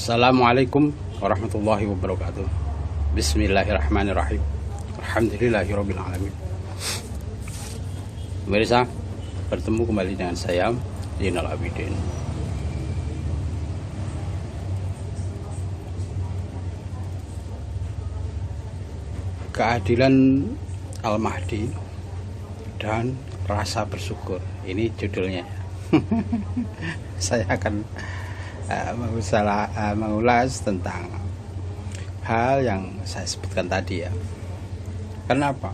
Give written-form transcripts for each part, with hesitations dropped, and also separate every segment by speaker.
Speaker 1: Assalamualaikum warahmatullahi wabarakatuh. Bismillahirrahmanirrahim. Alhamdulillahirabbil alamin. Pemirsa, bertemu kembali dengan saya Zainal Abidin. Keadilan Al-Mahdi dan rasa bersyukur. Ini judulnya. Saya akan mengulas tentang hal yang saya sebutkan tadi ya. Kenapa?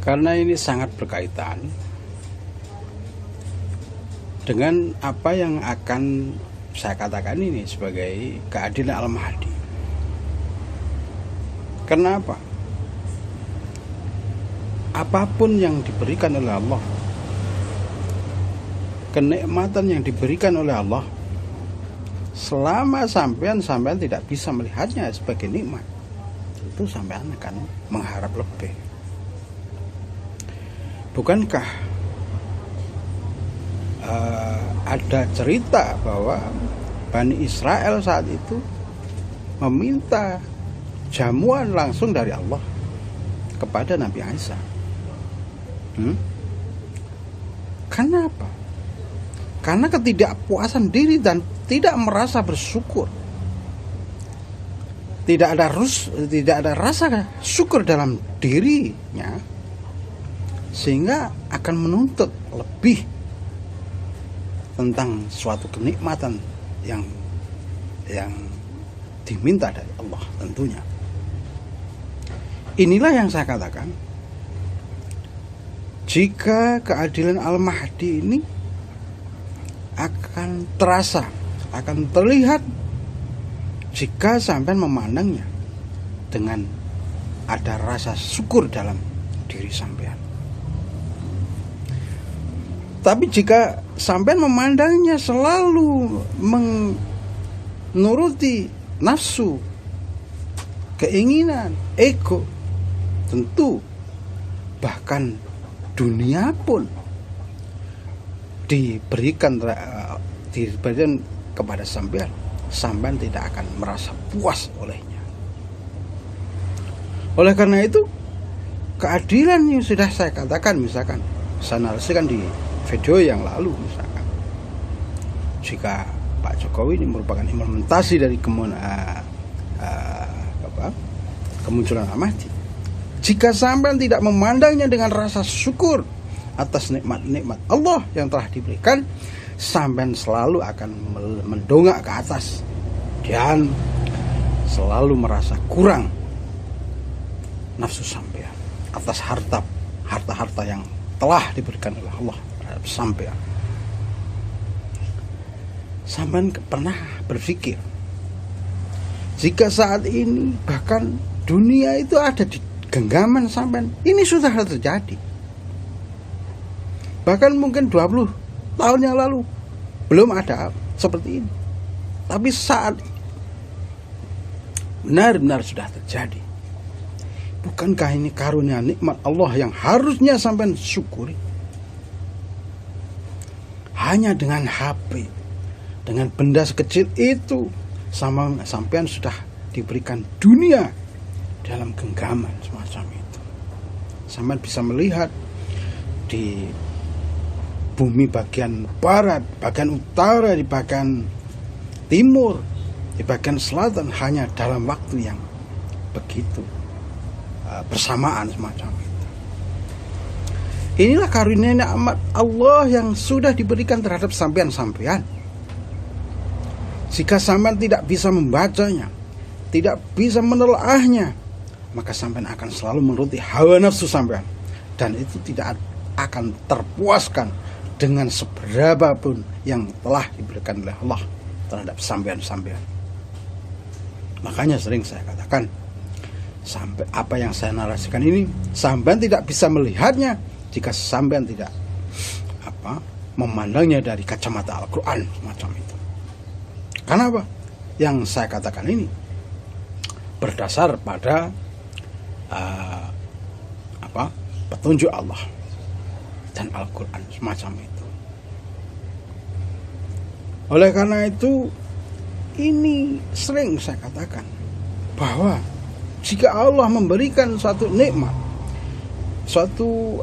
Speaker 1: Karena ini sangat berkaitan dengan apa yang akan saya katakan ini sebagai keadilan Al-Mahdi. Kenapa? Apapun yang diberikan oleh Allah, kenikmatan yang diberikan oleh Allah, selama sampean tidak bisa melihatnya sebagai nikmat, itu sampean akan mengharap lebih. Bukankah ada cerita bahwa Bani Israel saat itu meminta jamuan langsung dari Allah kepada Nabi Isa? Kenapa? Karena ketidakpuasan diri dan tidak merasa bersyukur. Tidak ada rasa syukur dalam dirinya, sehingga akan menuntut lebih tentang suatu kenikmatan yang diminta dari Allah tentunya. Inilah yang saya katakan, jika keadilan Al-Mahdi ini akan terasa, akan terlihat jika sampai memandangnya dengan ada rasa syukur dalam diri sampean. Tapi jika sampean memandangnya selalu menuruti nafsu, keinginan, ego, tentu bahkan dunia pun diberikan kepada sampean tidak akan merasa puas olehnya. Oleh karena itu, keadilan yang sudah saya katakan, misalkan saya narasikan di video yang lalu, misalkan jika Pak Jokowi ini merupakan implementasi dari kemunculan Al-Mahdi, jika sampean tidak memandangnya dengan rasa syukur atas nikmat-nikmat Allah yang telah diberikan, sampean selalu akan mendongak ke atas dan selalu merasa kurang nafsu sampean atas harta yang telah diberikan oleh Allah terhadap sampean. Sampean pernah berpikir jika saat ini bahkan dunia itu ada di genggaman sampean, ini sudah terjadi. Bahkan mungkin 20 tahun yang lalu belum ada seperti ini. Tapi saat benar-benar sudah terjadi. Bukankah ini karunia nikmat Allah yang harusnya sampean syukuri? Hanya dengan HP, dengan benda sekecil itu, sampean sudah diberikan dunia dalam genggaman semacam itu. Sampean bisa melihat di bumi bagian barat, bagian utara, di bagian timur, di bagian selatan, hanya dalam waktu yang begitu bersamaan semacam itu. Inilah karunia nikmat Allah yang sudah diberikan terhadap sampean. Jika sampean tidak bisa membacanya, tidak bisa menelaahnya, maka sampean akan selalu menuruti hawa nafsu sampean, dan itu tidak akan terpuaskan dengan seberapa pun yang telah diberikan oleh Allah terhadap sampean. Makanya sering saya katakan, sampai apa yang saya narasikan ini, sampean tidak bisa melihatnya jika sampean tidak memandangnya dari kacamata Al-Quran semacam itu. Kenapa? Yang saya katakan ini berdasar pada petunjuk Allah dan Al-Quran semacam itu. Oleh karena itu, Ini sering saya katakan bahwa jika Allah memberikan suatu nikmat, suatu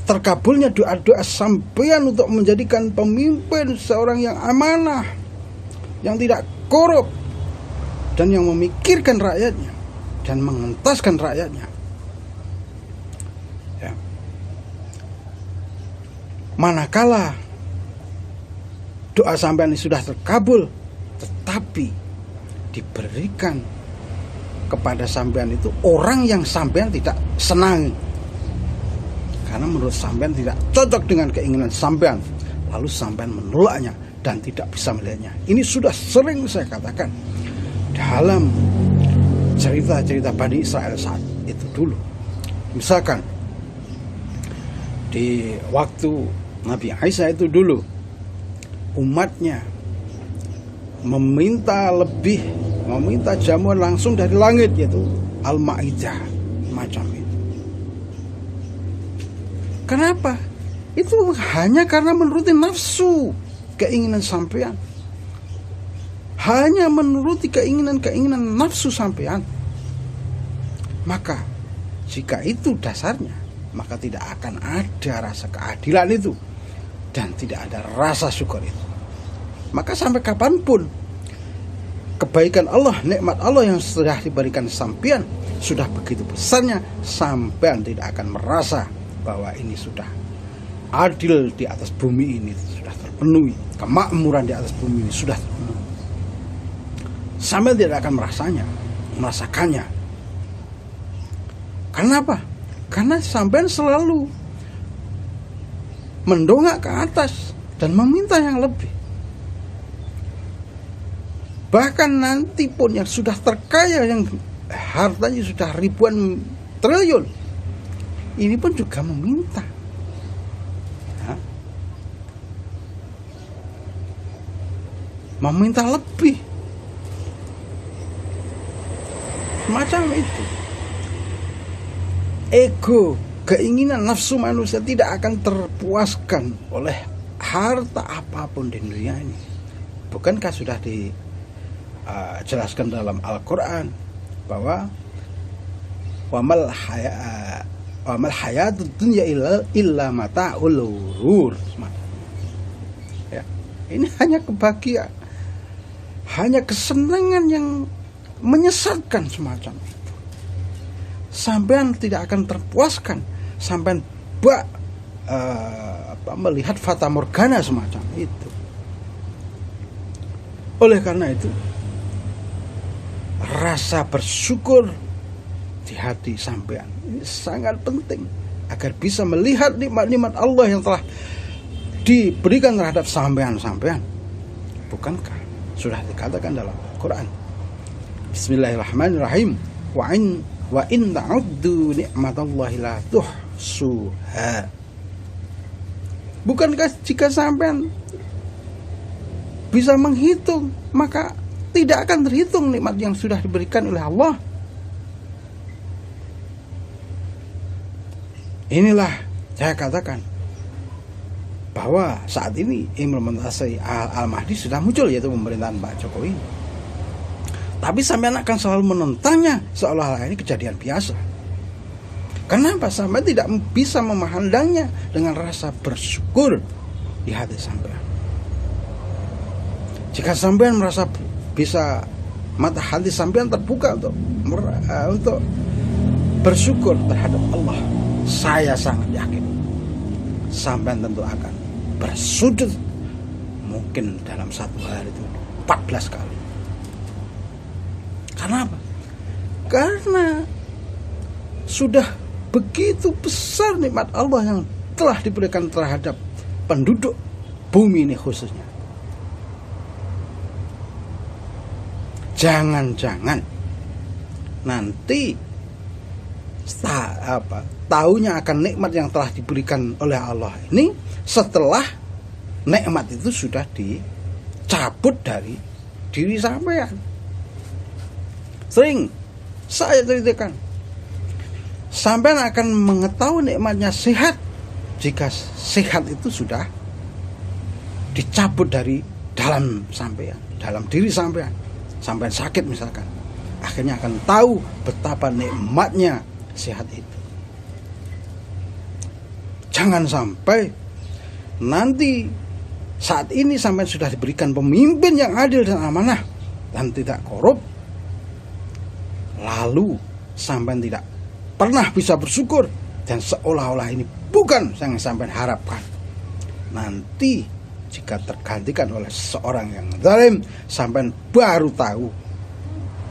Speaker 1: terkabulnya doa-doa sampean untuk menjadikan pemimpin seorang yang amanah, yang tidak korup, dan yang memikirkan rakyatnya dan mengentaskan rakyatnya. Ya. Manakala doa sampean sudah terkabul, tetapi diberikan kepada sampean itu orang yang sampean tidak senang, karena menurut sampean tidak cocok dengan keinginan sampean, lalu sampean menolaknya dan tidak bisa melihatnya. Ini sudah sering saya katakan dalam cerita-cerita Bani Israel saat itu dulu. Misalkan di waktu Nabi Isa itu dulu, umatnya meminta jamuan langsung dari langit, yaitu Al-Ma'idah, macam itu. Kenapa? Itu hanya karena menuruti nafsu, keinginan sampean. Hanya menuruti keinginan nafsu sampean. Maka jika itu dasarnya, maka tidak akan ada rasa keadilan itu, dan tidak ada rasa syukur itu. Maka sampai kapanpun kebaikan Allah, nikmat Allah yang sudah diberikan sampean sudah begitu besarnya, sampean tidak akan merasa bahwa ini sudah adil di atas bumi ini, sudah terpenuhi, kemakmuran di atas bumi ini sudah terpenuhi. Sampean tidak akan merasakannya. Kenapa? Karena sampean selalu mendongak ke atas dan meminta yang lebih. Bahkan nanti pun yang sudah terkaya, yang hartanya sudah ribuan triliun, ini pun juga meminta. Meminta lebih. Macam itu. Ego, keinginan nafsu manusia tidak akan terpuaskan oleh harta apapun di dunia ini. Bukankah sudah dijelaskan dalam Al-Quran bahwa wamal hayatud dunya illa mata'ul ghurur. Ya, ini hanya kebahagiaan, hanya kesenangan yang menyesatkan semacam itu. Sampean tidak akan terpuaskan, sampean melihat fata morgana semacam itu. Oleh karena itu, rasa bersyukur di hati sampean ini sangat penting agar bisa melihat nikmat-nikmat Allah yang telah diberikan terhadap sampean. Bukankah sudah dikatakan dalam Al-Quran, Bismillahirrahmanirrahim, wa in ta'uddu ni'matallahi la tuhsuha. Bukankah jika sampean bisa menghitung, maka tidak akan terhitung nikmat yang sudah diberikan oleh Allah. Inilah saya katakan bahwa saat ini implementasi Al-Mahdi sudah muncul, yaitu pemerintahan Pak Jokowi. Tapi sampean akan selalu menentangnya seolah-olah ini kejadian biasa. Kenapa? Sampean tidak bisa memandangnya dengan rasa bersyukur di hati sampean. Jika sampean merasa bisa, mata hati sampean terbuka untuk bersyukur terhadap Allah, saya sangat yakin sampean tentu akan bersujud mungkin dalam satu hari itu 14 kali. Kenapa? Karena sudah begitu besar nikmat Allah yang telah diberikan terhadap penduduk bumi ini khususnya. Jangan-jangan nanti tahunya akan nikmat yang telah diberikan oleh Allah ini setelah nikmat itu sudah dicabut dari diri sampean. Sering saya ceritakan, sampean akan mengetahui nikmatnya sehat jika sehat itu sudah dicabut dari dalam sampean, dalam diri sampean sakit misalkan, akhirnya akan tahu betapa nikmatnya sehat itu. Jangan sampai nanti saat ini sampean sudah diberikan pemimpin yang adil dan amanah dan tidak korup, lalu sampean tidak pernah bisa bersyukur dan seolah-olah ini bukan yang sampean harapkan. Nanti jika tergantikan oleh seorang yang zalim, sampean baru tahu,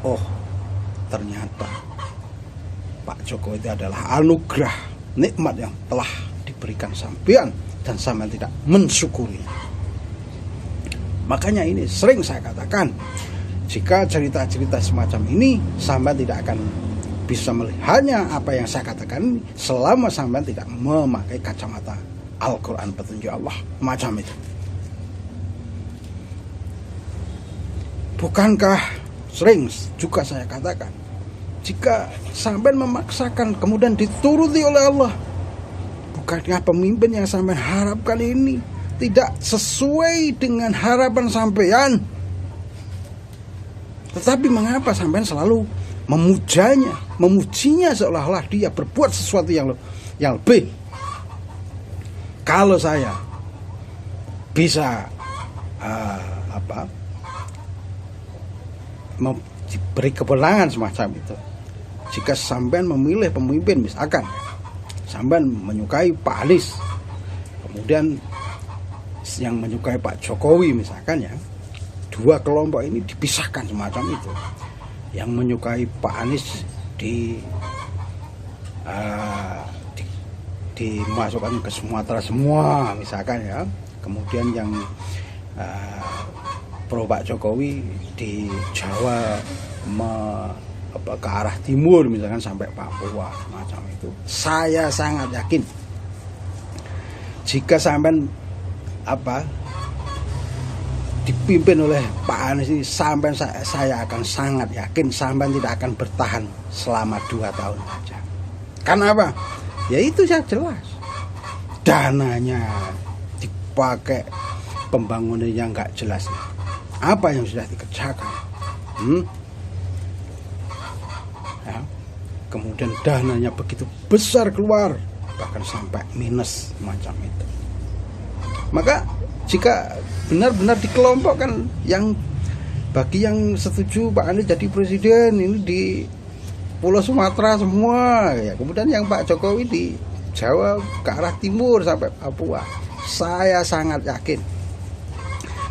Speaker 1: oh ternyata Pak Jokowi itu adalah anugerah, nikmat yang telah diberikan sampean dan sampean tidak mensyukurinya. Makanya ini sering saya katakan, jika cerita-cerita semacam ini sampean tidak akan bisa melihatnya apa yang saya katakan selama sampean tidak memakai kacamata Al-Quran, petunjuk Allah macam itu. Bukankah sering juga saya katakan, jika sampean memaksakan kemudian dituruti oleh Allah, bukankah pemimpin yang sampean harapkan ini tidak sesuai dengan harapan sampean? Tetapi mengapa sampean selalu memujanya, memujinya seolah-olah dia berbuat sesuatu yang lebih? Kalau saya bisa diberi kewenangan semacam itu, jika sampean memilih pemimpin, misalkan sampean menyukai Pak Anies, kemudian yang menyukai Pak Jokowi misalkan ya, dua kelompok ini dipisahkan semacam itu. Yang menyukai Pak Anies dimasukkan ke Sumatera semua misalkan ya, kemudian yang pro Pak Jokowi di Jawa ke arah timur misalkan sampai Papua macam itu. Saya sangat yakin jika sampean dipimpin oleh Pak Anies ini, sampean saya akan sangat yakin sampean tidak akan bertahan selama 2 tahun saja. Karena apa? Ya itu saya jelas, dananya dipakai pembangunan yang nggak jelas. Apa yang sudah dikerjakan? Ya. Kemudian dananya begitu besar keluar, bahkan sampai minus macam itu. Maka jika benar-benar dikelompokkan, yang bagi yang setuju Pak Anies jadi presiden ini di Pulau Sumatera semua ya, kemudian yang Pak Jokowi di Jawa ke arah timur sampai Papua, saya sangat yakin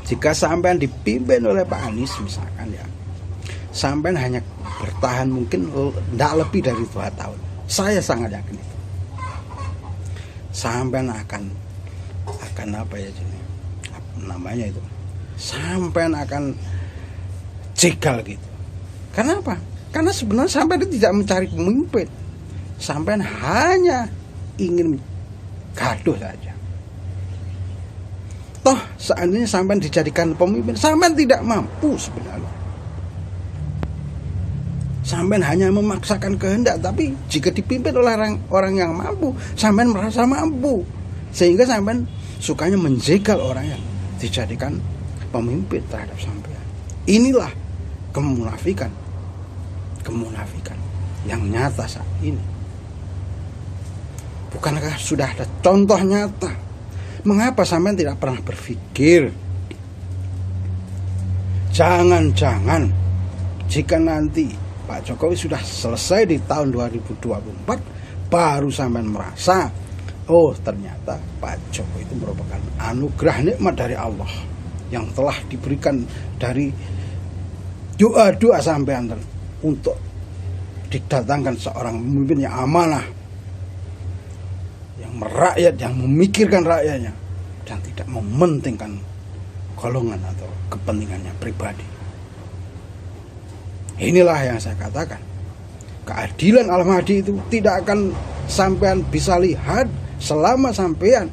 Speaker 1: jika sampean dipimpin oleh Pak Anies misalkan ya, sampean hanya bertahan mungkin tidak lebih dari 2 tahun. Saya sangat yakin itu. Sampean akan apa ya namanya itu, sampean akan jegal gitu. Kenapa? Karena sebenarnya sampean itu tidak mencari pemimpin, sampean hanya ingin gaduh saja. Toh seandainya sampean dijadikan pemimpin, sampean tidak mampu sebenarnya. Sampean hanya memaksakan kehendak, tapi jika dipimpin oleh orang yang mampu, sampean merasa mampu, sehingga sampean sukanya menjegal orang yang dijadikan pemimpin terhadap sampean. Inilah kemunafikan yang nyata saat ini. Bukankah sudah ada contoh nyata? Mengapa sampean tidak pernah berpikir, jangan-jangan jika nanti Pak Jokowi sudah selesai di tahun 2024, baru sampean merasa, oh ternyata Pak Jokowi itu merupakan anugerah nikmat dari Allah yang telah diberikan dari doa-doa sampean untuk didatangkan seorang pemimpin yang amanah, yang merakyat, yang memikirkan rakyatnya dan tidak mementingkan golongan atau kepentingannya pribadi. Inilah yang saya katakan, keadilan Al-Mahdi itu tidak akan sampean bisa lihat selama sampean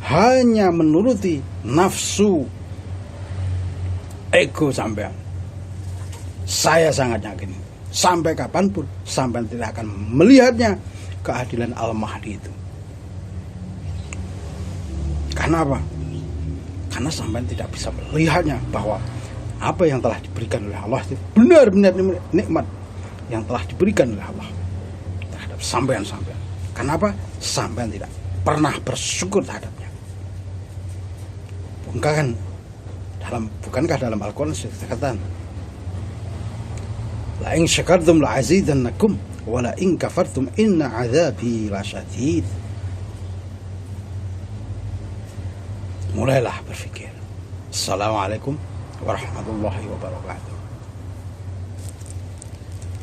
Speaker 1: hanya menuruti nafsu ego sampean. Saya sangat yakin sampai kapanpun sampean tidak akan melihatnya keadilan Al-Mahdi itu. Karena apa? Karena sampean tidak bisa melihatnya bahwa apa yang telah diberikan oleh Allah itu benar-benar nikmat yang telah diberikan oleh Allah terhadap sampean. Kenapa? Sampean tidak pernah bersyukur terhadapnya. Bukankah dalam Al-Quran sudah dikatakan, la in syakartum la azidannakum wa la in kafartum inna azabi lasyadid. Mulailah berpikir. Assalamualaikum warahmatullahi wabarakatuh.